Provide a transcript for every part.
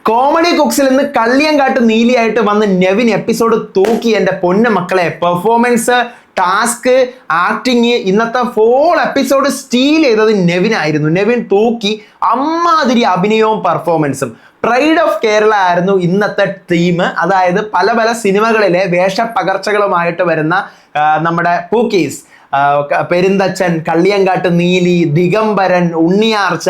Comedy കുക്സിൽ നിന്ന് കള്ളിയങ്കാട്ട് നീലിയായിട്ട് വന്ന് Nevin episode തൂക്കി. എൻ്റെ പൊന്ന മക്കളെ, പെർഫോമൻസ്, ടാസ്ക്, ആക്ടിങ്, ഇന്നത്തെ ഫോൾ എപ്പിസോഡ് സ്റ്റീൽ ചെയ്തത് നെവിൻ ആയിരുന്നു. നെവിൻ തൂക്കി. അമ്മാതിരി അഭിനയവും പെർഫോമൻസും. പ്രൈഡ് ഓഫ് കേരള ആയിരുന്നു ഇന്നത്തെ ടീം. അതായത് പല പല സിനിമകളിലെ വേഷപ്പകർച്ചകളുമായിട്ട് വരുന്ന നമ്മുടെ പൂക്കീസ്, പെരുന്തച്ചൻ, കള്ളിയങ്കാട്ട് നീലി, ദിഗംബരൻ, ഉണ്ണിയാർച്ച,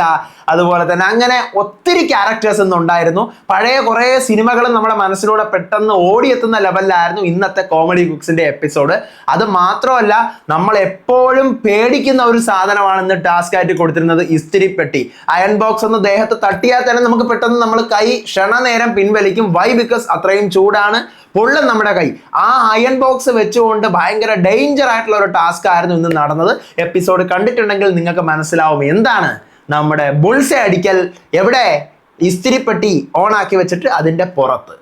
അതുപോലെ തന്നെ അങ്ങനെ ഒത്തിരി ക്യാരക്ടേഴ്സ് ഒന്നും ഉണ്ടായിരുന്നു. പഴയ കുറേ സിനിമകളും നമ്മുടെ മനസ്സിലൂടെ പെട്ടെന്ന് ഓടിയെത്തുന്ന ലെവലിലായിരുന്നു ഇന്നത്തെ കോമഡി കുക്സിന്റെ എപ്പിസോഡ്. അത് മാത്രമല്ല, നമ്മൾ എപ്പോഴും പേടിക്കുന്ന ഒരു സാധനമാണ് ഇന്ന് ടാസ്ക് ആയിട്ട് കൊടുത്തിരുന്നത്, ഇസ്തിരിപ്പെട്ടി. അയൺ ബോക്സ് ഒന്ന് ദേഹത്ത് തട്ടിയാൽ തന്നെ നമുക്ക് പെട്ടെന്ന് നമ്മൾ കൈ ക്ഷണനേരം പിൻവലിക്കും. വൈ? ബിക്കോസ് അത്രയും ചൂടാണ്, പൊള്ളും നമ്മുടെ കൈ. ആ അയൺ ബോക്സ് വെച്ചുകൊണ്ട് ഭയങ്കര ഡേഞ്ചർ ആയിട്ടുള്ള ഒരു ടാസ്ക് ആയിരുന്നു ഇന്ന് നടന്നത്. എപ്പിസോഡ് കണ്ടിട്ടുണ്ടെങ്കിൽ നിങ്ങൾക്ക് മനസ്സിലാവും എന്താണ് നമ്മുടെ ബുൾസെ അടിക്കൽ. എവിടെ? ഇസ്തിരിപ്പെട്ടി ഓൺ ആക്കി വെച്ചിട്ട് അതിന്റെ പുറത്ത്.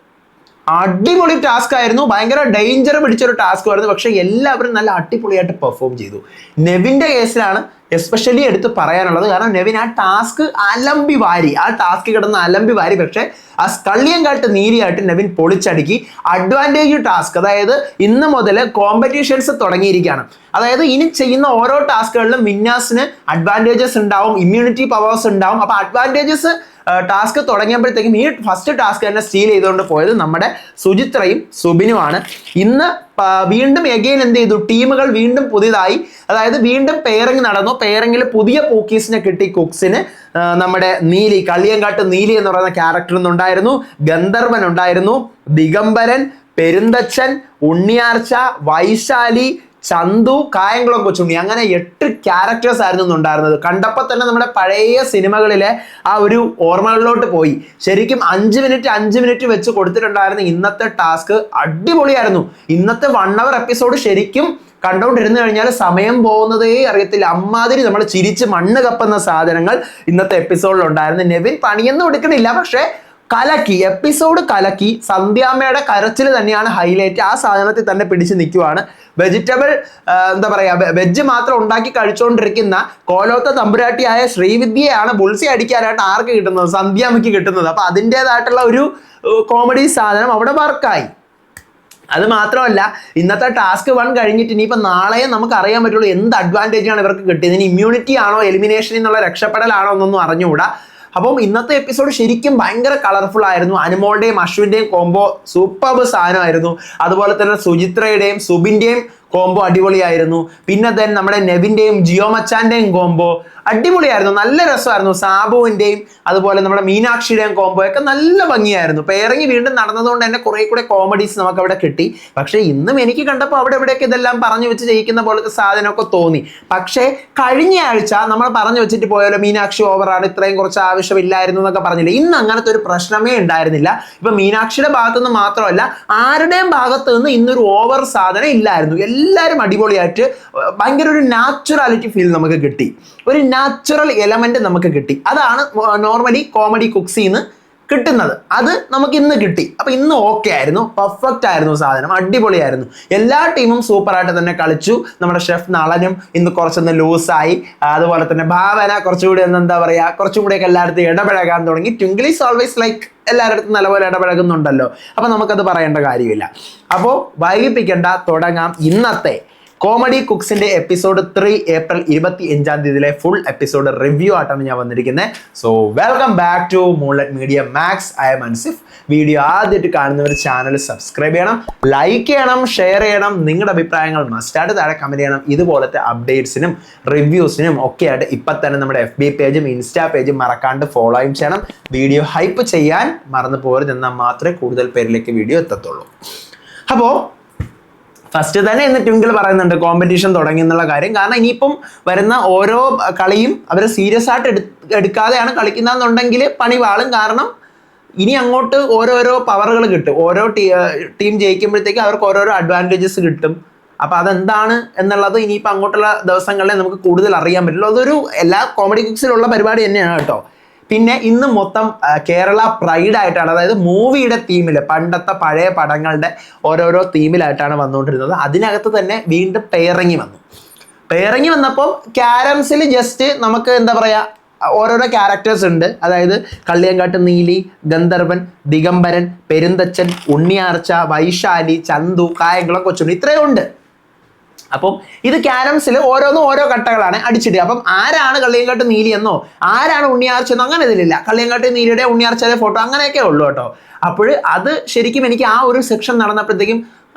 അടിപൊളി ടാസ്ക് ആയിരുന്നു, ഭയങ്കര ഡേഞ്ചർ പിടിച്ചൊരു ടാസ്ക് ആയിരുന്നു. പക്ഷെ എല്ലാവരും നല്ല അടിപൊളിയായിട്ട് പെർഫോം ചെയ്തു. നെവിന്റെ കേസിലാണ് എസ്പെഷ്യലി എടുത്ത് പറയാനുള്ളത്. കാരണം നെവിൻ ആ ടാസ്ക് അലമ്പി വാരി, ആ ടാസ്ക് കിടന്ന് അലമ്പി വാരി. പക്ഷെ ആ കള്ളിയങ്കാട്ട് നീലിയായിട്ട് നെവിൻ പൊളിച്ചടുക്കി. അഡ്വാൻറ്റേജ് ടാസ്ക്, അതായത് ഇന്ന് മുതൽ കോമ്പറ്റീഷൻസ് തുടങ്ങിയിരിക്കുകയാണ്. അതായത് ഇനി ചെയ്യുന്ന ഓരോ ടാസ്കുകളിലും വിന്നേഴ്സിന് അഡ്വാൻറ്റേജസ് ഉണ്ടാവും, ഇമ്മ്യൂണിറ്റി പവേഴ്സ് ഉണ്ടാവും. അപ്പൊ അഡ്വാൻറ്റേജസ് ടാസ്ക് തുടങ്ങിയപ്പോഴത്തേക്കും ഈ ഫസ്റ്റ് ടാസ്ക് തന്നെ സ്റ്റീൽ ചെയ്തുകൊണ്ട് പോയത് നമ്മുടെ സുചിത്രയും സുബിനുമാണ്. ഇന്ന് വീണ്ടും എഗെയിൻ എന്ത് ചെയ്തു? ടീമുകൾ വീണ്ടും പുതിയതായി, അതായത് വീണ്ടും പെയറിംഗ് നടന്നു. പെയറിംഗിൽ പുതിയ പൂക്കീസിനെ കിട്ടി കുക്സിന്. നമ്മുടെ നീലി, കള്ളിയങ്കാട്ട് നീലി എന്ന് പറയുന്ന ക്യാരക്ടർ ഉണ്ടായിരുന്നു, ഗന്ധർവൻ ഉണ്ടായിരുന്നു, ദിഗംബരൻ, പെരുന്തച്ചൻ, ഉണ്ണിയാർച്ച, വൈശാലി, ചന്തു, കായംകുളം കൊച്ചുണ്ണി, അങ്ങനെ 8 ക്യാരക്ടേഴ്സ് ആയിരുന്നു ഉണ്ടായിരുന്നത്. കണ്ടപ്പോൾ തന്നെ നമ്മുടെ പഴയ സിനിമകളിലെ ആ ഒരു ഓർമ്മകളിലോട്ട് പോയി. ശരിക്കും 5 മിനിറ്റ് വെച്ച് കൊടുത്തിട്ടുണ്ടായിരുന്ന ഇന്നത്തെ ടാസ്ക് അടിപൊളിയായിരുന്നു. ഇന്നത്തെ 1 hour എപ്പിസോഡ് ശരിക്കും കണ്ടുകൊണ്ടിരുന്നു കഴിഞ്ഞാൽ സമയം പോകുന്നതേ അറിയത്തില്ല. അമ്മാതിരി നമ്മൾ ചിരിച്ച് മണ്ണ് കപ്പുന്ന സാധനങ്ങൾ ഇന്നത്തെ എപ്പിസോഡിൽ ഉണ്ടായിരുന്നു. നെവിൻ പണിയൊന്നും എടുക്കണില്ല, പക്ഷേ കലക്കി, എപ്പിസോഡ് കലക്കി. സന്ധ്യാമ്മയുടെ കരച്ചിൽ തന്നെയാണ് ഹൈലൈറ്റ്. ആ സാധനത്തിൽ തന്നെ പിടിച്ച് നിൽക്കുവാണ്. വെജിറ്റബിൾ എന്താ പറയുക, വെജ് മാത്രം ഉണ്ടാക്കി കഴിച്ചുകൊണ്ടിരിക്കുന്ന കോലോത്ത തമ്പുരാട്ടിയായ ശ്രീവിദ്യയാണ് ബുൾസി അടിക്കാനായിട്ട് ആർക്ക് കിട്ടുന്നത്? സന്ധ്യാമ്മയ്ക്ക് കിട്ടുന്നത്. അപ്പൊ അതിൻ്റെതായിട്ടുള്ള ഒരു കോമഡി സാധനം അവിടെ വർക്കായി. അത് മാത്രമല്ല, ഇന്നത്തെ ടാസ്ക് 1 കഴിഞ്ഞിട്ട് ഇനിയിപ്പോൾ നാളെ നമുക്ക് അറിയാൻ പറ്റുള്ളൂ എന്ത് അഡ്വാൻറ്റേജ് ആണ് ഇവർക്ക് കിട്ടിയത്. ഇനി ഇമ്മ്യൂണിറ്റി ആണോ, എലിമിനേഷനിൽ നിന്നുള്ള രക്ഷപ്പെടലാണോ എന്നൊന്നും അറിഞ്ഞുകൂടാ. അപ്പം ഇന്നത്തെ എപ്പിസോഡ് ശരിക്കും ഭയങ്കര കളർഫുൾ ആയിരുന്നു. അനുമോളുടെയും അശ്വിൻ്റെയും കോംബോ സൂപ്പർബ് സാധനമായിരുന്നു. അതുപോലെ തന്നെ സുചിത്രയുടെയും സുബിൻ്റെയും കോംബോ അടിപൊളിയായിരുന്നു. പിന്നെ നമ്മുടെ നെവിൻ്റെയും ജിയോ മച്ചാൻ്റെയും കോംബോ അടിപൊളിയായിരുന്നു, നല്ല രസമായിരുന്നു. സാബുവിൻ്റെയും അതുപോലെ നമ്മുടെ മീനാക്ഷിയുടെയും കോംബോ ഒക്കെ നല്ല ഭംഗിയായിരുന്നു. പെയറിങ് വീണ്ടും നടന്നതുകൊണ്ട് തന്നെ കുറെ കൂടെ കോമഡീസ് നമുക്ക് അവിടെ കിട്ടി. പക്ഷേ ഇന്നും എനിക്ക് കണ്ടപ്പോൾ അവിടെ ഇവിടെയൊക്കെ ഇതെല്ലാം പറഞ്ഞു വെച്ച് ജയിക്കുന്ന പോലത്തെ സാധനമൊക്കെ തോന്നി. പക്ഷേ കഴിഞ്ഞ ആഴ്ച നമ്മൾ പറഞ്ഞു വെച്ചിട്ട് പോയാലോ, മീനാക്ഷി ഓവറാണ്, ഇത്രയും കുറച്ച് ആവശ്യമില്ലായിരുന്നു എന്നൊക്കെ പറഞ്ഞില്ല. ഇന്ന് അങ്ങനത്തെ ഒരു പ്രശ്നമേ ഉണ്ടായിരുന്നില്ല. ഇപ്പൊ മീനാക്ഷിയുടെ ഭാഗത്തുനിന്ന് മാത്രമല്ല, ആരുടെയും ഭാഗത്ത് നിന്ന് ഇന്നൊരു ഓവർ സാധനം ഇല്ലായിരുന്നു. എല്ലാവരും അടിപൊളിയായിട്ട് ഭയങ്കര ഒരു നാച്ചുറാലിറ്റി ഫീൽ നമുക്ക് കിട്ടി, ഒരു നാച്ചുറൽ എലമെന്റ് നമുക്ക് കിട്ടി. അതാണ് നോർമലി കോമഡി കുക്സിന്ന് കിട്ടുന്നത്. അത് നമുക്ക് ഇന്ന് കിട്ടി. അപ്പൊ ഇന്ന് ഓക്കെ ആയിരുന്നു, പെർഫെക്റ്റ് ആയിരുന്നു സാധനം, അടിപൊളിയായിരുന്നു. എല്ലാ ടീമും സൂപ്പറായിട്ട് തന്നെ കളിച്ചു. നമ്മുടെ ഷെഫ് നളനും ഇന്ന് കുറച്ചൊന്ന് ലൂസായി. അതുപോലെ തന്നെ ഭാവന കുറച്ചുകൂടി എന്താ പറയുക, കുറച്ചും കൂടിയൊക്കെ എല്ലായിടത്തും ഇടപഴകാൻ തുടങ്ങി. ട്വിങ്കിൾ ഈസ് ഓൾവേസ് ലൈക്ക് എല്ലാവരുടെ നല്ലപോലെ ഇടപഴകുന്നുണ്ടല്ലോ. അപ്പൊ നമുക്കത് പറയേണ്ട കാര്യമില്ല. അപ്പോൾ വൈകിപ്പിക്കേണ്ട, തുടങ്ങാം ഇന്നത്തെ കോമഡി കുക്സിന്റെ episode 3 April 25 full episode review ആയിട്ടാണ് ഞാൻ വന്നിരിക്കുന്നത്. So welcome back to moonlight media max. I am Ansif. Video ആദ്യമായിട്ട് കാണുന്നവർ ചാനൽ സബ്സ്ക്രൈബ് ചെയ്യണം, ലൈക്ക് ചെയ്യണം, ഷെയർ ചെയ്യണം. നിങ്ങളുടെ അഭിപ്രായങ്ങൾ മസ്റ്റായിട്ട് താഴെ കമന്റ് ചെയ്യണം. ഇതുപോലത്തെ അപ്ഡേറ്റ്സിനും റിവ്യൂസിനും ഒക്കെ ആയിട്ട് ഇപ്പം തന്നെ നമ്മുടെ FB പേജും ഇൻസ്റ്റാ പേജും മറക്കാണ്ട് ഫോളോയും ചെയ്യണം. വീഡിയോ ഹൈപ്പ് ചെയ്യാൻ മറന്നു പോകരുത്, എന്നാൽ മാത്രമേ കൂടുതൽ പേരിലേക്ക് വീഡിയോ എത്തത്തുള്ളൂ. അപ്പോൾ ഫസ്റ്റ് തന്നെ ഇന്ന് ട്വിങ്കിൾ പറയുന്നുണ്ട് കോമ്പറ്റീഷൻ തുടങ്ങി എന്നുള്ള കാര്യം. കാരണം ഇനിയിപ്പം വരുന്ന ഓരോ കളിയും അവർ സീരിയസ് ആയിട്ട് എടുക്കാതെയാണ് കളിക്കുന്നതെന്നുണ്ടെങ്കിൽ പണി വാളും. കാരണം ഇനി അങ്ങോട്ട് ഓരോരോ പവറുകൾ കിട്ടും. ഓരോ ടീം ജയിക്കുമ്പോഴത്തേക്ക് അവർക്ക് ഓരോരോ അഡ്വാൻറ്റേജസ് കിട്ടും. അപ്പം അതെന്താണ് എന്നുള്ളത് ഇനിയിപ്പോൾ അങ്ങോട്ടുള്ള ദിവസങ്ങളിൽ നമുക്ക് കൂടുതൽ അറിയാൻ പറ്റുള്ളൂ. അതൊരു എല്ലാ കോമഡി കുക്സിലുള്ള പരിപാടി തന്നെയാണ് കേട്ടോ. പിന്നെ ഇന്ന് മൊത്തം കേരള പ്രൈഡ് ആയിട്ടാണ്, അതായത് മൂവിയുടെ തീമിൽ, പണ്ടത്തെ പഴയ പടങ്ങളുടെ ഓരോരോ തീമിലായിട്ടാണ് വന്നുകൊണ്ടിരുന്നത്. അതിനകത്ത് തന്നെ വീണ്ടും പെയറിങ് വന്നു. പെയറിങ് വന്നപ്പോൾ ക്യാരംസിൽ ജസ്റ്റ് നമുക്ക് എന്താ പറയുക, ഓരോരോ ക്യാരക്ടേഴ്സ് ഉണ്ട്. അതായത് കള്ളിയങ്കാട്ട് നീലി, ഗന്ധർവൻ, ദിഗംബരൻ, പെരുന്തച്ചൻ, ഉണ്ണിയാർച്ച, വൈശാലി, ചന്തു, കായംകുളം കൊച്ചുണ്ണി, ഇത്രയും ഉണ്ട്. അപ്പം ഇത് ക്യാരംസിൽ ഓരോന്നും ഓരോ ഘട്ടങ്ങളാണ് അടിച്ചിടുക. അപ്പം ആരാണ് കള്ളിയങ്കാട്ട് നീലി എന്നോ ആരാണ് ഉണ്ണിയാർച്ച എന്നോ അങ്ങനെ ഇതിലില്ല. കള്ളിയങ്കാട്ട് നീലിയുടെ ഉണ്ണിയാർച്ചയുടെ ഫോട്ടോ അങ്ങനെയൊക്കെ ഉള്ളൂ കേട്ടോ. അപ്പോൾ അത് ശരിക്കും എനിക്ക് ആ ഒരു സെക്ഷൻ നടന്നപ്പോഴത്തേക്കും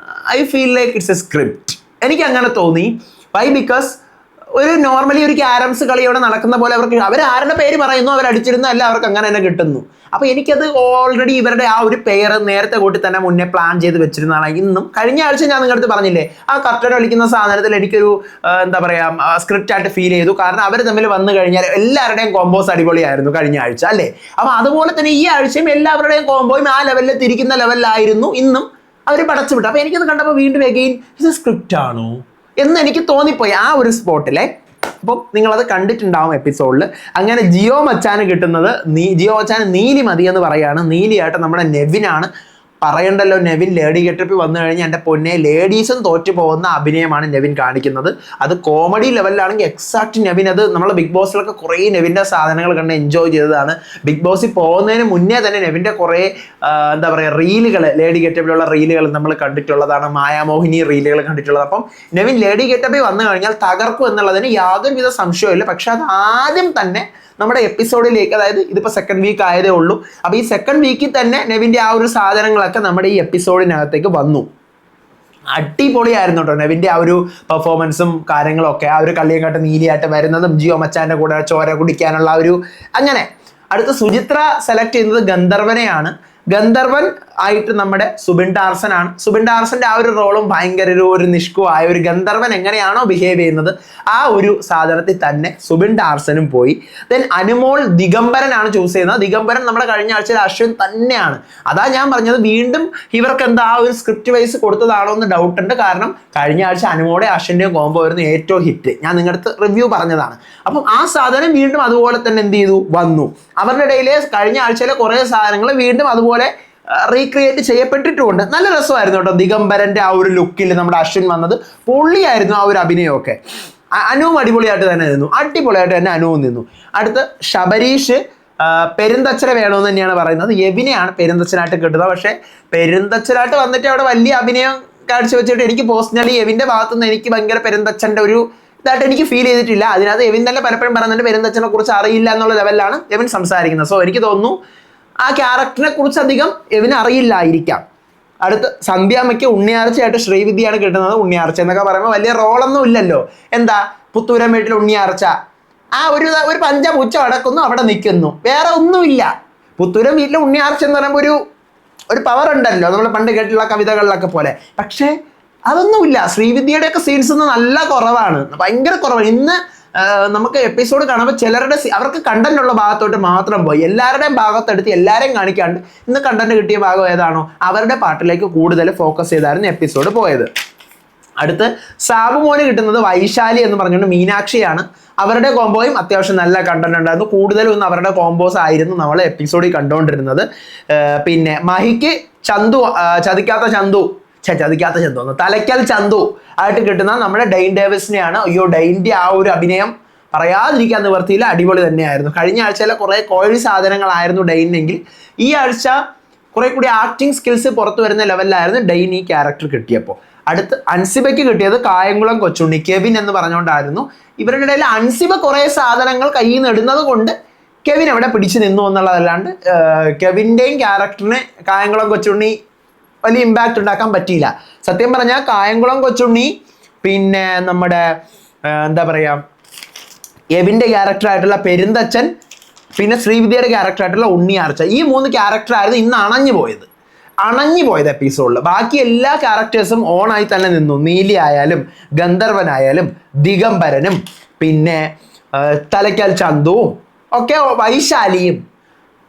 I feel like it's a script. എനിക്ക് അങ്ങനെ തോന്നി. വൈ? ബിക്കോസ് ഒരു നോർമലി ഒരു ക്യാരംസ് കളി അവിടെ നടക്കുന്ന പോലെ അവർ ആരുടെ പേര് പറയുന്നു അവർ അടിച്ചിരുന്നു, അല്ല അവർക്ക് അങ്ങനെ തന്നെ കിട്ടുന്നു. അപ്പോൾ എനിക്കത് ഓൾറെഡി ഇവരുടെ ആ ഒരു പെയർ നേരത്തെ കൂട്ടി തന്നെ മുന്നേ പ്ലാൻ ചെയ്ത് വെച്ചിരുന്നതാണ്. ഇന്നും കഴിഞ്ഞ ആഴ്ച ഞാൻ നിങ്ങളുടെ അടുത്ത് പറഞ്ഞില്ലേ, ആ കർട്ടൻ വലിക്കുന്ന സാധനത്തിൽ എനിക്കൊരു എന്താ പറയുക സ്ക്രിപ്റ്റ് ആയിട്ട് ഫീൽ ചെയ്തു. കാരണം അവർ തമ്മിൽ വന്നു കഴിഞ്ഞാൽ എല്ലാവരുടെയും കോമ്പോസ് അടിപൊളിയായിരുന്നു കഴിഞ്ഞ ആഴ്ച അല്ലേ. അപ്പോൾ അതുപോലെ തന്നെ ഈ ആഴ്ചയും എല്ലാവരുടെയും കോമ്പോയും ആ ലെവലിൽ തിരിക്കുന്ന ലെവലിലായിരുന്നു ഇന്നും അവർ പടച്ചു വിട്ടു. അപ്പോൾ എനിക്കത് കണ്ടപ്പോൾ വീണ്ടും എഗെയിൻ ഇത് സ്ക്രിപ്റ്റ് ആണോ എന്ന് എനിക്ക് തോന്നിപ്പോയി ആ ഒരു സ്പോട്ടിലെ. അപ്പം നിങ്ങളത് കണ്ടിട്ടുണ്ടാവും എപ്പിസോഡിൽ. അങ്ങനെ ജിയോ മച്ചാന് കിട്ടുന്നത് ജിയോ മച്ചാന് നീലി മതി എന്ന് പറയാണ്. നീലിയായിട്ട് നമ്മുടെ നെവിനാണ്. പറയണ്ടല്ലോ, നെവിൻ ലേഡി ഗെറ്റപ്പിൽ വന്നു കഴിഞ്ഞാൽ എൻ്റെ പൊന്നെ ലേഡീസും തോറ്റു പോകുന്ന അഭിനയമാണ് നെവിൻ കാണിക്കുന്നത്. അത് കോമഡി ലെവലിലാണെങ്കിൽ എക്സാക്ട് നെവിൻ അത് നമ്മൾ ബിഗ് ബോസിലൊക്കെ കുറേ നെവിൻ്റെ സാധനങ്ങൾ കണ്ട് എൻജോയ് ചെയ്തതാണ്. ബിഗ് ബോസിൽ പോകുന്നതിന് മുന്നേ തന്നെ നെവിൻ്റെ കുറേ എന്താ പറയുക റീലുകൾ, ലേഡി ഗെറ്റപ്പിലുള്ള റീലുകൾ നമ്മൾ കണ്ടിട്ടുള്ളതാണ്. മായാമോഹിനി റീലുകൾ കണ്ടിട്ടുള്ളത്. അപ്പം നെവിൻ ലേഡി ഗെറ്റപ്പിൽ വന്നു കഴിഞ്ഞാൽ തകർക്കും എന്നുള്ളതിന് യാതൊരുവിധ സംശയമില്ല. പക്ഷെ അത് ആദ്യം തന്നെ നമ്മുടെ എപ്പിസോഡിലേക്ക്, അതായത് ഇതിപ്പോൾ സെക്കൻഡ് വീക്ക് ആയതേ ഉള്ളൂ. അപ്പോൾ ഈ സെക്കൻഡ് വീക്കിൽ തന്നെ നെവിൻ്റെ ആ ഒരു സാധനങ്ങളൊക്കെ നമ്മുടെ ഈ എപ്പിസോഡിനകത്തേക്ക് വന്നു. അടിപൊളിയായിരുന്നു കേട്ടോ നെവിൻ്റെ ആ ഒരു പെർഫോമൻസും കാര്യങ്ങളൊക്കെ. ആ ഒരു കള്ളിയങ്കാട്ട് നീലിയായിട്ട് വരുന്നതും ജിയോ മച്ചാൻ്റെ കൂടെ ചോര കുടിക്കാനുള്ള ഒരു അങ്ങനെ. അടുത്ത സുചിത്ര സെലക്ട് ചെയ്യുന്നത് ഗന്ധർവനെയാണ്. ഗന്ധർവൻ ആയിട്ട് നമ്മുടെ സുബിൻ ടാർസൻ ആണ്. സുബിൻ ടാർസന്റെ ആ ഒരു റോളും ഭയങ്കര ഒരു നിഷ്കുവായ ഒരു ഗന്ധർവൻ എങ്ങനെയാണോ ബിഹേവ് ചെയ്യുന്നത് ആ ഒരു സാധനത്തിൽ തന്നെ സുബിൻ ടാർസനും പോയി. ദെൻ അനുമോൾ ദിഗംബരനാണ് ചൂസ് ചെയ്യുന്നത്. ദിഗംബരൻ നമ്മുടെ കഴിഞ്ഞ ആഴ്ചയിൽ അശ്വിൻ തന്നെയാണ്. അതാ ഞാൻ പറഞ്ഞത്, വീണ്ടും ഇവർക്ക് എന്താ ആ ഒരു സ്ക്രിപ്റ്റ് വൈസ് കൊടുത്തതാണോ എന്ന് ഡൗട്ട് ഉണ്ട്. കാരണം കഴിഞ്ഞ ആഴ്ച അനുമോടെ അശ്വിൻ്റെയും കോംബോ ആയിരുന്നു ഏറ്റവും ഹിറ്റ്. ഞാൻ നിങ്ങളുടെ അടുത്ത് റിവ്യൂ പറഞ്ഞതാണ്. അപ്പം ആ സാധനം വീണ്ടും അതുപോലെ തന്നെ എന്ത് ചെയ്തു വന്നു. അവരുടെ ഇടയിലെ കഴിഞ്ഞ ആഴ്ചയിലെ കുറേ സാധനങ്ങൾ വീണ്ടും അതുപോലെ റീക്രിയേറ്റ് ചെയ്യപ്പെട്ടിട്ടുമുണ്ട്. നല്ല രസമായിരുന്നു കേട്ടോ ദിഗംബരന്റെ ആ ഒരു ലുക്കിൽ നമ്മുടെ അശ്വിൻ വന്നത്. പൊള്ളിയായിരുന്നു ആ ഒരു അഭിനയമൊക്കെ. അനുവും അടിപൊളിയായിട്ട് തന്നെ നിന്നു. അടിപൊളിയായിട്ട് തന്നെ അനുവും നിന്നു. അടുത്ത് ശബരീഷ് പെരുന്തച്ചനെ വേണമെന്ന് തന്നെയാണ് പറയുന്നത്. യെവിനെയാണ് പെരുന്തച്ചനായിട്ട് കിട്ടുന്നത്. പക്ഷേ പെരുന്തച്ചനായിട്ട് വന്നിട്ട് അവിടെ വലിയ അഭിനയം കാഴ്ച വെച്ചിട്ട് എനിക്ക് പേഴ്സണലി യെവിൻ്റെ ഭാഗത്തുനിന്ന് എനിക്ക് ഭയങ്കര പെരുന്തച്ചൻ്റെ ഒരു ഇതായിട്ട് എനിക്ക് ഫീൽ ചെയ്തിട്ടില്ല. അതിനകത്ത് യെവിൻ തന്നെ പലപ്പോഴും പറയുന്നുണ്ട് പെരുന്തച്ചനെ കുറിച്ച് അറിയില്ല എന്നുള്ള ലെവലിലാണ് യെവിൻ സംസാരിക്കുന്നത്. സോ എനിക്ക് തോന്നുന്നു ആ ക്യാരക്ടറിനെ കുറിച്ച് അധികം യെവിന് അറിയില്ലായിരിക്കാം. അടുത്ത് സന്ധ്യാമ്മയ്ക്ക് ഉണ്ണിയാർച്ചയായിട്ട് ശ്രീവിദ്യയാണ് കിട്ടുന്നത്. ഉണ്ണിയാർച്ച എന്നൊക്കെ പറയുമ്പോൾ വലിയ റോളൊന്നും ഇല്ലല്ലോ. എന്താ പുത്തൂരം വീട്ടിൽ ഉണ്ണിയാർച്ച ആ ഒരു പഞ്ചപുച്ച അടക്കുന്നു, അവിടെ നിൽക്കുന്നു, വേറെ ഒന്നുമില്ല. പുത്തൂരം വീട്ടിലെ ഉണ്ണിയാർച്ച എന്ന് പറയുമ്പോൾ ഒരു പവർ ഉണ്ടല്ലോ നമ്മൾ പണ്ട് കേട്ടിട്ടുള്ള കവിതകളിലൊക്കെ പോലെ. പക്ഷേ അതൊന്നുമില്ല. ശ്രീവിദ്യയുടെയൊക്കെ സീൻസ് നല്ല കുറവാണ്, ഭയങ്കര കുറവാണ്. ഇന്ന് നമുക്ക് എപ്പിസോഡ് കാണുമ്പോൾ ചിലരുടെ അവർക്ക് കണ്ടന്റ് ഉള്ള ഭാഗത്തോട്ട് മാത്രം പോയി എല്ലാവരുടെയും ഭാഗത്തെടുത്ത് എല്ലാവരെയും കാണിക്കാണ്ട് ഇന്ന് കണ്ടന്റ് കിട്ടിയ ഭാഗം ഏതാണോ അവരുടെ പാട്ടിലേക്ക് കൂടുതൽ ഫോക്കസ് ചെയ്തായിരുന്നു എപ്പിസോഡ് പോയത്. അടുത്ത് സാബുമോന് കിട്ടുന്നത് വൈശാലി എന്ന് പറഞ്ഞുകൊണ്ട് മീനാക്ഷിയാണ്. അവരുടെ കോംബോയും അത്യാവശ്യം നല്ല കണ്ടന്റ് ഉണ്ടായിരുന്നു. കൂടുതലും ഇന്ന് അവരുടെ കോംബോസ് ആയിരുന്നു നമ്മൾ എപ്പിസോഡിൽ കണ്ടുകൊണ്ടിരുന്നത്. പിന്നെ മഹിക്ക് ചതിക്കാത്ത ചന്തു തലയ്ക്കൽ ചന്തു ആയിട്ട് കിട്ടുന്ന നമ്മുടെ ഡെയിൻ ഡേവിസിനെയാണ്. അയ്യോ, ഡെയിൻ്റെ ആ ഒരു അഭിനയം പറയാതിരിക്കാൻ നിവർത്തിയില്ല, അടിപൊളി തന്നെയായിരുന്നു. കഴിഞ്ഞ ആഴ്ചയിലെ കുറേ കോഴി സാധനങ്ങളായിരുന്നു ഡെയിനെങ്കിൽ ഈ ആഴ്ച കുറെ കൂടി ആക്ടിങ് സ്കിൽസ് പുറത്തു വരുന്ന ലെവലിലായിരുന്നു ഡെയിൻ ഈ ക്യാരക്ടർ കിട്ടിയപ്പോൾ. അടുത്ത് അൻസിബയ്ക്ക് കിട്ടിയത് കായംകുളം കൊച്ചുണ്ണി കെവിൻ എന്ന് പറഞ്ഞുകൊണ്ടായിരുന്നു. ഇവരുടെ ഇടയിൽ അൻസിബ കുറേ സാധനങ്ങൾ കയ്യിൽ നിന്ന് ഇടുന്നത് കൊണ്ട് കെവിൻ അവിടെ പിടിച്ചു നിന്നു എന്നുള്ളതല്ലാണ്ട് കെവിൻ്റെയും ക്യാരക്ടറിന് കായംകുളം കൊച്ചുണ്ണി വലിയ ഇമ്പാക്റ്റ് ഉണ്ടാക്കാൻ പറ്റിയില്ല. സത്യം പറഞ്ഞാൽ കായംകുളം കൊച്ചുണ്ണി പിന്നെ നമ്മുടെ എന്താ പറയുക യെവിൻ്റെ ക്യാരക്ടറായിട്ടുള്ള പെരുന്തച്ചൻ പിന്നെ ശ്രീവിദ്യയുടെ ക്യാരക്ടറായിട്ടുള്ള ഉണ്ണിയാർച്ച, ഈ 3 ക്യാരക്ടറായിരുന്നു ഇന്ന് അണഞ്ഞു പോയത് എപ്പിസോഡിൽ. ബാക്കി എല്ലാ ക്യാരക്ടേഴ്സും ഓണായി തന്നെ നിന്നു. നീലി ആയാലും ഗന്ധർവനായാലും ദിഗംബരനും പിന്നെ തലയ്ക്കൽ ചന്തുവും ഒക്കെ വൈശാലിയും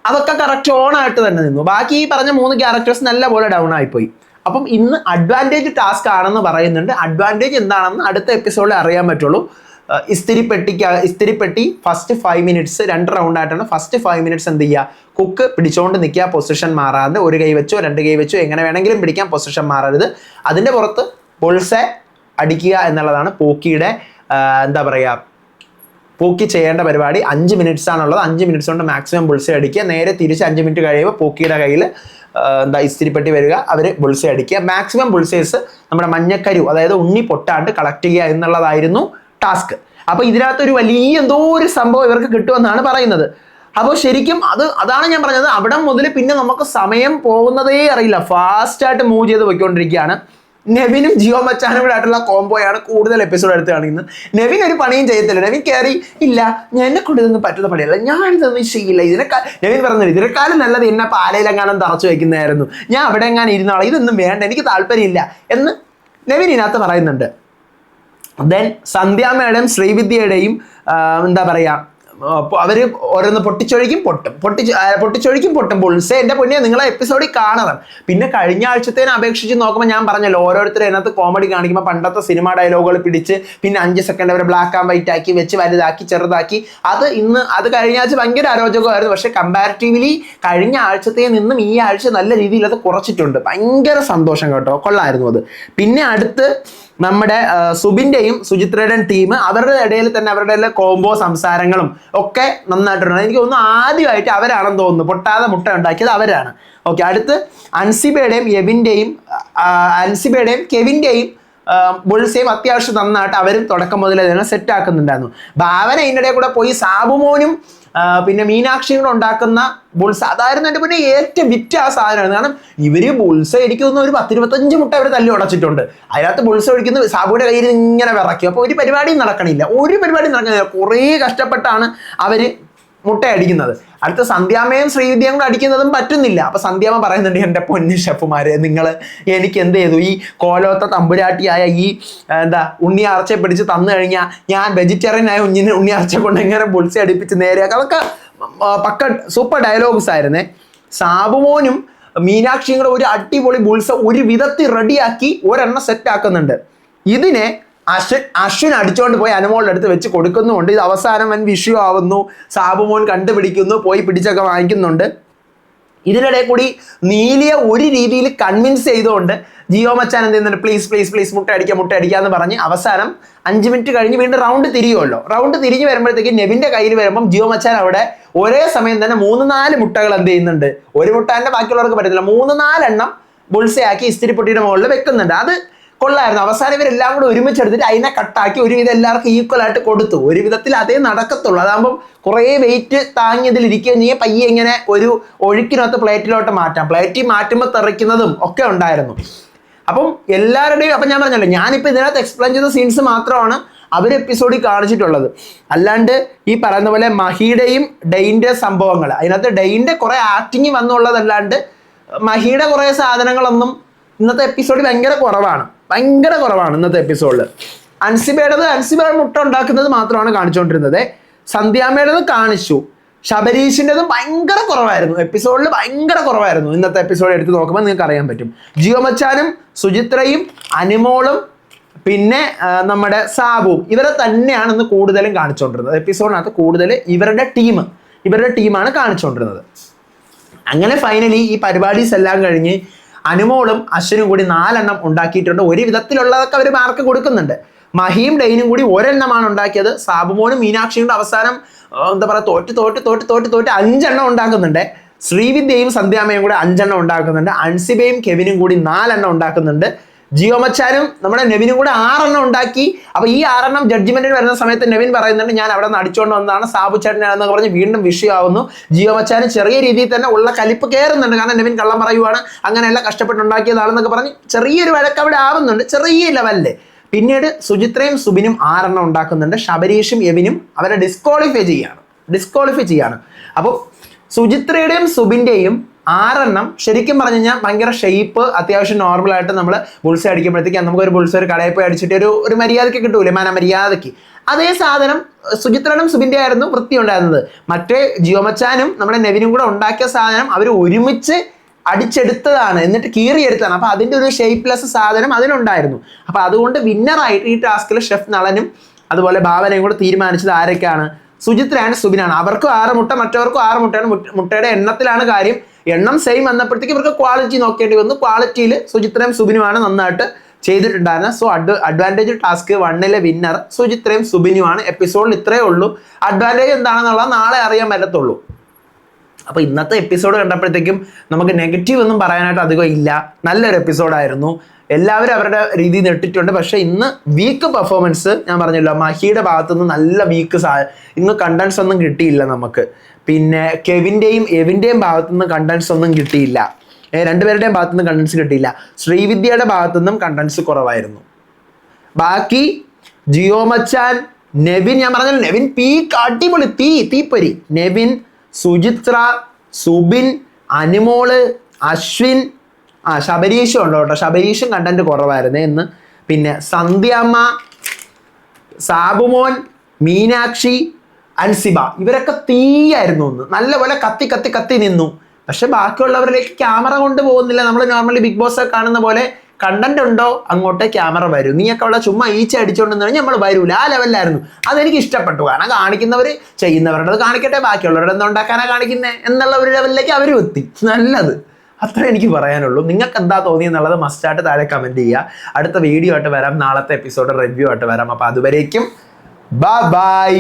അതൊക്കെ കറക്റ്റ് ഓണായിട്ട് തന്നെ നിന്നു. ബാക്കി ഈ പറഞ്ഞ 3 ക്യാരക്ടേഴ്സ് നല്ലപോലെ ഡൗൺ ആയിപ്പോയി. അപ്പം ഇന്ന് അഡ്വാൻറ്റേജ് ടാസ്ക് ആണെന്ന് പറയുന്നുണ്ട്. അഡ്വാൻറ്റേജ് എന്താണെന്ന് അടുത്ത എപ്പിസോഡിൽ അറിയാൻ പറ്റുള്ളൂ. ഇസ്തിരിപ്പെട്ടി ഫസ്റ്റ് 5 മിനിറ്റ്സ് 2 റൗണ്ടായിട്ടാണ്. ഫസ്റ്റ് 5 മിനിറ്റ്സ് എന്ത് ചെയ്യുക, കുക്ക് പിടിച്ചുകൊണ്ട് നിൽക്കുക, പൊസിഷൻ മാറാതെ. ഒരു കൈ വെച്ചോ 2 കൈ വെച്ചോ എങ്ങനെ വേണമെങ്കിലും പിടിക്കാം, പൊസിഷൻ മാറരുത്. അതിൻ്റെ പുറത്ത് ബുൾസെ അടിക്കുക എന്നുള്ളതാണ് പോക്കിയുടെ എന്താ പറയുക പൂക്കി ചെയ്യേണ്ട പരിപാടി 5 മിനിറ്റ്സ് ആണുള്ളത്. 5 മിനിറ്റ്സ് കൊണ്ട് മാക്സിമം ബുൾസൈ അടിക്കുക. നേരെ തിരിച്ച് 5 മിനിറ്റ് കഴിയുമ്പോൾ പൂക്കിയുടെ കയ്യിൽ ഇസ്തിരിപ്പെട്ടി വരിക, അവർ ബുൾസൈ അടിക്കുക. മാക്സിമം ബുൾസൈസ് നമ്മുടെ മഞ്ഞക്കരു, അതായത് ഉണ്ണി പൊട്ടാണ്ട് കളക്ട് ചെയ്യുക എന്നുള്ളതായിരുന്നു ടാസ്ക്. അപ്പോൾ ഇതിനകത്തൊരു വലിയ എന്തോ ഒരു സംഭവം ഇവർക്ക് കിട്ടുമെന്നാണ് പറയുന്നത്. അപ്പോൾ ശരിക്കും അതാണ് ഞാൻ പറഞ്ഞത്, അവിടെ മുതൽ പിന്നെ നമുക്ക് സമയം പോകുന്നതേ അറിയില്ല, ഫാസ്റ്റായിട്ട് മൂവ് ചെയ്ത് പോയിക്കൊണ്ടിരിക്കുകയാണ്. നെവിനും ജിയോ മച്ചാനും കൂടെ ആയിട്ടുള്ള കോംബോയാണ് കൂടുതൽ എപ്പിസോഡ് എടുത്ത് കാണിക്കുന്നത്. നെവിൻ ഒരു പണിയും ചെയ്യത്തില്ല. നെവിൻ കയറി ഇല്ല, എന്നെ കൊണ്ട് ഇതൊന്നും പറ്റുന്ന പണിയല്ല, ഞാനിതൊന്നും ചെയ്യില്ല, നെവിൻ പറഞ്ഞത് ഇതിനെക്കാളും നല്ലത് എന്നെ പാലയിലെങ്ങാനും തറച്ചു വയ്ക്കുന്നതായിരുന്നു, ഞാൻ അവിടെ എങ്ങാനും ഇരുന്നോളാം, ഇതൊന്നും വേണ്ട, എനിക്ക് താല്പര്യമില്ല എന്ന് നെവിൻ ഇതിനകത്ത് പറയുന്നുണ്ട്. ദെൻ സന്ധ്യാമ്മയുടെയും ശ്രീവിദ്യയുടെയും എന്താ പറയുക, അവര് ഓരോന്ന് പൊട്ടിച്ചൊഴിക്കും പൊട്ടും ബുൾസൈ. എൻ്റെ പൊന്നെ, നിങ്ങളെ എപ്പിസോഡിൽ കാണണം. പിന്നെ കഴിഞ്ഞ ആഴ്ചത്തേനെ അപേക്ഷിച്ച് നോക്കുമ്പോൾ ഞാൻ പറഞ്ഞല്ലോ, ഓരോരുത്തരും അതിനകത്ത് കോമഡി കാണിക്കുമ്പോൾ പണ്ടത്തെ സിനിമ ഡയലോഗുകൾ പിടിച്ച് പിന്നെ 5 സെക്കൻഡ് അവരെ ബ്ലാക്ക് ആൻഡ് വൈറ്റ് ആക്കി വെച്ച് വലുതാക്കി ചെറുതാക്കി, അത് കഴിഞ്ഞ ആഴ്ച ഭയങ്കര അരോചകമായിരുന്നു. പക്ഷെ കമ്പാരിറ്റീവ്ലി കഴിഞ്ഞ ആഴ്ചത്തെ നിന്നും ഈ ആഴ്ച നല്ല രീതിയിൽ അത് കുറച്ചിട്ടുണ്ട്. ഭയങ്കര സന്തോഷം കേട്ടോ, കൊള്ളായിരുന്നു അത്. പിന്നെ അടുത്ത് നമ്മുടെ സുബിന്റെയും സുചിത്രയുടെയും ടീം, അവരുടെ ഇടയിൽ തന്നെ അവരുടെ കോംബോ സംസാരങ്ങളും ഒക്കെ നന്നായിട്ടുണ്ട്. എനിക്ക് തോന്നുന്നു ആദ്യമായിട്ട് അവരാണെന്ന് തോന്നുന്നു പൊട്ടാതെ മുട്ട ഉണ്ടാക്കിയത് അവരാണ്. ഓക്കെ, അടുത്ത് അൻസിബയുടെയും കെവിന്റെയും ബുൾസൈയും അത്യാവശ്യം നന്നായിട്ട് അവരും തുടക്കം മുതലേ തന്നെ സെറ്റ് ആക്കുന്നുണ്ടായിരുന്നു. ഭാവന ഇതിൻ്റെ ഇടയിൽ കൂടെ പോയി സാബുമോനും പിന്നെ മീനാക്ഷിയും കൂടെ ഉണ്ടാക്കുന്ന ബുൾസ, അതായിരുന്നു എൻ്റെ പിന്നെ ഏറ്റവും വിറ്റ് ആ സാധനമാണ്. കാരണം ഇവര് ബുൾസ അടിക്കുന്ന ഒരു 10-25 മുട്ട അവർ തല്ലി ഉടച്ചിട്ടുണ്ട്. അതിനകത്ത് ബുൾസ ഒഴിക്കുന്ന സാബുയുടെ കയ്യിൽ ഇങ്ങനെ വിറയ്ക്കും. അപ്പോൾ ഒരു പരിപാടിയും നടക്കണില്ല. കുറേ കഷ്ടപ്പെട്ടാണ് അവര് മുട്ട അടിക്കുന്നത്. അടുത്ത സന്ധ്യാമ്മയും ശ്രീവിദ്യയും കൂടെ അടിക്കുന്നതും പറ്റുന്നില്ല. അപ്പൊ സന്ധ്യാമ്മ പറയുന്നുണ്ട്, എൻ്റെ പൊന്നു ഷെഫുമാരെ, നിങ്ങൾ എനിക്ക് എന്ത് ചെയ്തു, ഈ കോലോത്ത തമ്പുരാട്ടിയായ ഈ ഉണ്ണിയാർച്ചയെ പിടിച്ച് തന്നു കഴിഞ്ഞാൽ ഞാൻ വെജിറ്റേറിയൻ ആയ ഉണ്ണിയാർച്ചയെ കൊണ്ട് എങ്ങനെ ബുൾസ അടിപ്പിച്ച് നേരെയാക്കുക. അതൊക്കെ പക്ക സൂപ്പർ ഡയലോഗ്സ് ആയിരുന്നേ. സാബുമോനും മീനാക്ഷിയും കൂടെ ഒരു അടിപൊളി ബുൾസ ഒരു വിധത്തിൽ റെഡിയാക്കി ഒരെണ്ണം സെറ്റ് ആക്കുന്നുണ്ട്. ഇതിനെ അശ്വിൻ അടിച്ചോണ്ട് പോയി അനുമോളുടെ അടുത്ത് വെച്ച് കൊടുക്കുന്നുണ്ട്. ഇത് അവസാനം വൻ വിഷു ആവുന്നു, സാബുമോൻ കണ്ടുപിടിക്കുന്നു, പോയി പിടിച്ചൊക്കെ വാങ്ങിക്കുന്നുണ്ട്. ഇതിനിടെ കൂടി നീലിയെ ഒരു രീതിയിൽ കൺവിൻസ് ചെയ്തുകൊണ്ട് ജിയോ മച്ചാൻ എന്ത് ചെയ്യുന്നുണ്ട്, പ്ലീസ് മുട്ട അടിക്കാന്ന് പറഞ്ഞ് അവസാനം 5 മിനിറ്റ് കഴിഞ്ഞ് വീണ്ടും റൗണ്ട് തിരിയുമല്ലോ. റൗണ്ട് തിരിഞ്ഞ് വരുമ്പോഴത്തേക്ക് നെവിന്റെ കയ്യിൽ വരുമ്പം ജിയോ മച്ചാൻ അവിടെ ഒരേ സമയം തന്നെ 3-4 മുട്ടകൾ എന്ത് ചെയ്യുന്നുണ്ട്, ഒരു മുട്ട തന്നെ ബാക്കിയുള്ളവർക്ക് പറ്റത്തില്ല, 3-4 എണ്ണം ബുൾസയാക്കി ഇസ്തിരിപ്പൊട്ടിയുടെ മുകളിൽ വെക്കുന്നുണ്ട്. അത് കൊള്ളായിരുന്നു. അവസാനം ഇവരെല്ലാം കൂടെ ഒരുമിച്ചെടുത്തിട്ട് അതിനെ കട്ടാക്കി ഒരുവിധം എല്ലാവർക്കും ഈക്വൽ ആയിട്ട് കൊടുത്തു. ഒരു വിധത്തിൽ അതേ നടക്കത്തുള്ളൂ. അതാകുമ്പം കുറേ വെയിറ്റ് താങ്ങിയതിൽ ഇരിക്കുകയും ചെയ്യും. പയ്യെ ഇങ്ങനെ ഒരു ഒഴുക്കിനകത്ത് പ്ലേറ്റിലോട്ട് മാറ്റാം. പ്ലേറ്റിൽ മാറ്റുമ്പോൾ തെറിക്കുന്നതും ഒക്കെ ഉണ്ടായിരുന്നു. അപ്പം എല്ലാവരുടെയും, അപ്പം ഞാൻ പറഞ്ഞല്ലോ, ഞാനിപ്പോൾ ഇതിനകത്ത് എക്സ്പ്ലെയിൻ ചെയ്ത സീൻസ് മാത്രമാണ് അവർ എപ്പിസോഡിൽ കാണിച്ചിട്ടുള്ളത്. അല്ലാണ്ട് ഈ പറയുന്ന പോലെ മഹിയുടെയും ഡെയിൻ്റെ സംഭവങ്ങൾ, അതിനകത്ത് ഡെയിൻ്റെ കുറേ ആക്ടിങ് വന്നുള്ളതല്ലാണ്ട് മഹിയുടെ കുറേ സാധനങ്ങളൊന്നും ഇന്നത്തെ എപ്പിസോഡിൽ ഭയങ്കര കുറവാണ് ഇന്നത്തെ എപ്പിസോഡിൽ. അൻസിബയുടെ മുട്ട ഉണ്ടാക്കുന്നത് മാത്രമാണ് കാണിച്ചുകൊണ്ടിരുന്നത്. സന്ധ്യാമ്മയുടേത് കാണിച്ചു. ശബരീഷിൻ്റെതും ഭയങ്കര കുറവായിരുന്നു എപ്പിസോഡിൽ, ഇന്നത്തെ എപ്പിസോഡ് എടുത്ത് നോക്കുമ്പോൾ നിങ്ങൾക്ക് അറിയാൻ പറ്റും. ജിയോ മച്ചാനും സുചിത്രയും അനുമോളും പിന്നെ നമ്മുടെ സാബുവും ഇവരെ തന്നെയാണ് ഇന്ന് കൂടുതലും കാണിച്ചുകൊണ്ടിരുന്നത്. എപ്പിസോഡിനകത്ത് കൂടുതൽ ഇവരുടെ ടീമാണ് കാണിച്ചുകൊണ്ടിരുന്നത്. അങ്ങനെ ഫൈനലി ഈ പരിപാടീസ് എല്ലാം കഴിഞ്ഞ് അനുമോളും അശ്വിനും കൂടി 4 എണ്ണം ഉണ്ടാക്കിയിട്ടുണ്ട്. ഒരു വിധത്തിലുള്ളതൊക്കെ അവർ മാർക്ക് കൊടുക്കുന്നുണ്ട്. മഹിയും ഡെയിനും കൂടി ഒരെണ്ണമാണ് ഉണ്ടാക്കിയത്. സാബുമോനും മീനാക്ഷിയും കൂടെ അവസാനം എന്താ പറയുക തോറ്റ് 5 എണ്ണം ഉണ്ടാക്കുന്നുണ്ട്. ശ്രീവിദ്യയും സന്ധ്യാമ്മയും കൂടെ 5 എണ്ണം ഉണ്ടാക്കുന്നുണ്ട്. അൻസിബയും കെവിനും കൂടി 4 എണ്ണം ഉണ്ടാക്കുന്നുണ്ട്. ജിയോ മച്ചാനും നമ്മുടെ നെവിനും കൂടെ 6 എണ്ണം ഉണ്ടാക്കി. അപ്പൊ ഈ 6 എണ്ണം ജഡ്ജ്മെന്റിന് വരുന്ന സമയത്ത് നെവിൻ പറയുന്നുണ്ട്, ഞാൻ അവിടെ നിന്ന് അടിച്ചുകൊണ്ട് വന്നതാണ്, സാബു ചേട്ടനാണെന്ന് പറഞ്ഞ് വീണ്ടും വിഷയമാവുന്നു. ജിയോ മച്ചാനും ചെറിയ രീതിയിൽ തന്നെ ഉള്ള കലിപ്പ് കയറുന്നുണ്ട്. കാരണം നെവിൻ കള്ളം പറയുവാണ്, അങ്ങനെയല്ല കഷ്ടപ്പെട്ടുണ്ടാക്കിയതാണെന്നൊക്കെ പറഞ്ഞ് ചെറിയൊരു വഴക്ക് അവിടെ ആവുന്നുണ്ട്, ചെറിയ ലെവലില്. പിന്നീട് സുചിത്രയും സുബിനും 6 എണ്ണം ഉണ്ടാക്കുന്നുണ്ട്. ശബരീഷും യവിനും അവരെ ഡിസ്ക്വാളിഫൈ ചെയ്യാണ്. അപ്പോൾ സുചിത്രയുടെയും സുബിന്റെയും 6 എണ്ണം ശരിക്കും പറഞ്ഞു കഴിഞ്ഞാൽ ഭയങ്കര ഷേപ്പ്, അത്യാവശ്യം നോർമലായിട്ട് നമ്മൾ ബുൾസ അടിക്കുമ്പോഴത്തേക്ക് നമുക്കൊരു ബുൾസ ഒരു കടയിൽ പോയി അടിച്ചിട്ട് ഒരു മര്യാദയ്ക്ക് കിട്ടൂലേ, മര്യാദയ്ക്ക്. അതേ സാധനം സുചിത്രനും സുബിന്റെ ആയിരുന്നു വൃത്തി ഉണ്ടായിരുന്നത്. മറ്റേ ജിയോ മച്ചാനും നമ്മുടെ നെവിനും കൂടെ ഉണ്ടാക്കിയ സാധനം അവർ ഒരുമിച്ച് അടിച്ചെടുത്തതാണ്, എന്നിട്ട് കീറിയെടുത്തതാണ്. അപ്പൊ അതിന്റെ ഒരു ഷേപ്പ്ലെസ് സാധനം അതിനുണ്ടായിരുന്നു. അപ്പൊ അതുകൊണ്ട് വിന്നറായിട്ട് ഈ ടാസ്കിൽ ഷെഫ് നളനും അതുപോലെ ഭാവനയും കൂടെ തീരുമാനിച്ചത് ആരൊക്കെയാണ്? സുചിത്ര ആൻഡ് സുബിനാണ്. അവർക്കും 6 മുട്ട, മറ്റവർക്കും 6 മുട്ടയാണ്. മുട്ടയുടെ എണ്ണത്തിലാണ് കാര്യം. എണ്ണം സെയിം വന്നപ്പോഴത്തേക്ക് ഇവർക്ക് ക്വാളിറ്റി നോക്കേണ്ടി വന്നു. ക്വാളിറ്റിയിൽ സുചിത്രയും സുബിനുമാണ് നന്നായിട്ട് ചെയ്തിട്ടുണ്ടായിരുന്നു. സോ അഡ്വാൻറ്റേജ് ടാസ്ക് 1 വിന്നർ സുചിത്രയും സുബിനുമാണ്. എപ്പിസോഡിൽ ഇത്രയേ ഉള്ളൂ. അഡ്വാൻറ്റേജ് എന്താണെന്നുള്ളത് നാളെ അറിയാൻ പറ്റത്തുള്ളൂ. അപ്പോൾ ഇന്നത്തെ എപ്പിസോഡ് കണ്ടപ്പോഴത്തേക്കും നമുക്ക് നെഗറ്റീവ് ഒന്നും പറയാനായിട്ട് അധികം ഇല്ല. നല്ലൊരു എപ്പിസോഡായിരുന്നു. എല്ലാവരും അവരുടെ രീതിയിൽ നെട്ടിട്ടുണ്ട്. പക്ഷേ ഇന്ന് വീക്ക് പെർഫോമൻസ് ഞാൻ പറഞ്ഞല്ലോ, മഹിയുടെ ഭാഗത്തുനിന്ന് നല്ല വീക്ക് ഇന്ന് കണ്ടൻസ് ഒന്നും കിട്ടിയില്ല നമുക്ക്. പിന്നെ കെവിൻ്റെയും എവിൻ്റെയും ഭാഗത്തുനിന്ന് കണ്ടൻസ് ഒന്നും കിട്ടിയില്ല. രണ്ടുപേരുടെയും ഭാഗത്തുനിന്ന് കണ്ടൻസ് കിട്ടിയില്ല. ശ്രീവിദ്യയുടെ ഭാഗത്തുനിന്നും കണ്ടൻസ് കുറവായിരുന്നു. ബാക്കി ജിയോ മച്ചാൻ, നെവിൻ, ഞാൻ പറഞ്ഞല്ലോ നെവിൻ പീക്ക് അടിപൊളി തീപ്പൊരി. നെവിൻ, സുചിത്ര, സുബിൻ, അനുമോള്, അശ്വിൻ, ശബരീഷും ഉണ്ടോ കേട്ടോ. ശബരീഷും കണ്ടന്റ് കുറവായിരുന്നു ഇന്ന്. പിന്നെ സന്ധ്യാമ്മ, സാബുമോൻ, മീനാക്ഷി, അൻസിബ, ഇവരൊക്കെ തീയായിരുന്നു ഒന്ന്. നല്ലപോലെ കത്തി നിന്നു. പക്ഷെ ബാക്കിയുള്ളവരിലേക്ക് ക്യാമറ കൊണ്ട് പോകുന്നില്ല. നമ്മൾ നോർമലി ബിഗ് ബോസ് കാണുന്ന പോലെ കണ്ടന്റ് ഉണ്ടോ അങ്ങോട്ടേ ക്യാമറ വരും. നീയൊക്കെ അവിടെ ചുമ്മാ ഈച്ച അടിച്ചോണ്ടെന്ന് കഴിഞ്ഞാൽ നമ്മൾ വരൂല. ആ ലെവലിലായിരുന്നു. അതെനിക്ക് ഇഷ്ടപ്പെട്ടു. കാരണം കാണിക്കുന്നവർ ചെയ്യുന്നവരുടെ കാണിക്കട്ടെ, ബാക്കിയുള്ളവരുടെ എന്താ ഉണ്ടാക്കാനാ കാണിക്കുന്നത് എന്നുള്ള ഒരു ലെവലിലേക്ക് അവർ എത്തി. നല്ലത്. അത്ര എനിക്ക് പറയാനുള്ളൂ. നിങ്ങൾക്ക് എന്താ തോന്നിയെന്നുള്ളത് മസ്റ്റായിട്ട് താഴെ കമൻറ്റ് ചെയ്യുക. അടുത്ത വീഡിയോ ആയിട്ട് വരാം. നാളത്തെ എപ്പിസോഡ് റിവ്യൂ ആയിട്ട് വരാം. അപ്പോൾ അതുവരേക്കും ബൈ.